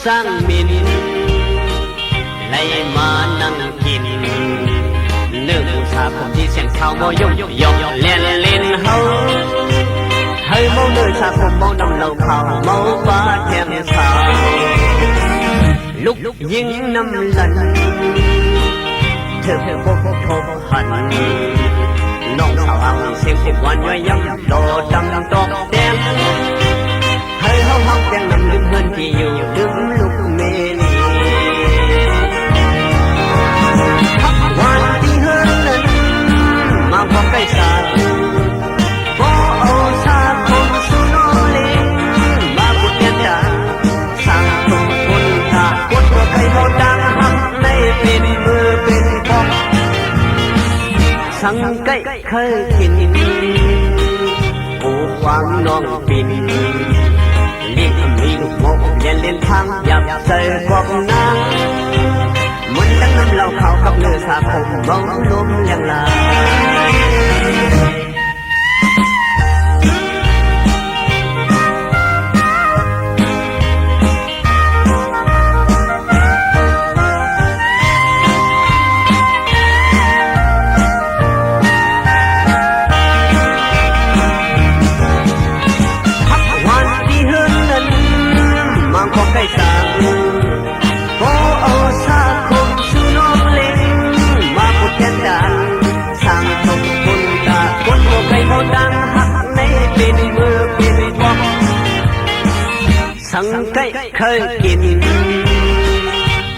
สร้างมินไล่มานั่งกินเนื้อผู้สาผมที่เสียงเท้าโมยยกเล่นเล่นเฮาเฮ้ยโมเนื้อสาผมโมนำเหล่าเขาโมบ้าแก้มสาวลุกยิงน้ำลันเธอพบทบหันน้องสาวเอาเสียงสิบวันย้อยย้ำโดดดำตอกแดงเฮ้ยเฮาเฮาแดงนำลืมเพื่อนที่อยู่ลืมลูกเมลีวันที่เฮิร์นนั้นมาพบใกล้สาวโอ้โอ้สาคมสุโนเลมาบุญเดียดาสร้างตุ่มคนตาคนตัวใครโมดังหักในเป็นมือเป็นพองสังไก่เคยกินปูควางน้องปินเลี้ยงมีลูกโมกเย็นเล่นทางหยับใส่กบนางมันตั้งน้ำเหล่าเขากับเนื้อสาผมมองลมอย่างลาสังไก่เคยกิน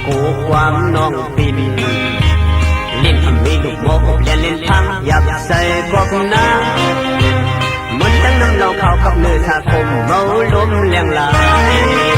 กูความน้องปินเล่นมีลูกโมกอย่าเล่นทางหยับใส่กบนางมันตั้งน้ำเหล่าเขากับเนื้อสาคมเมาล้มเลี้ยงลาย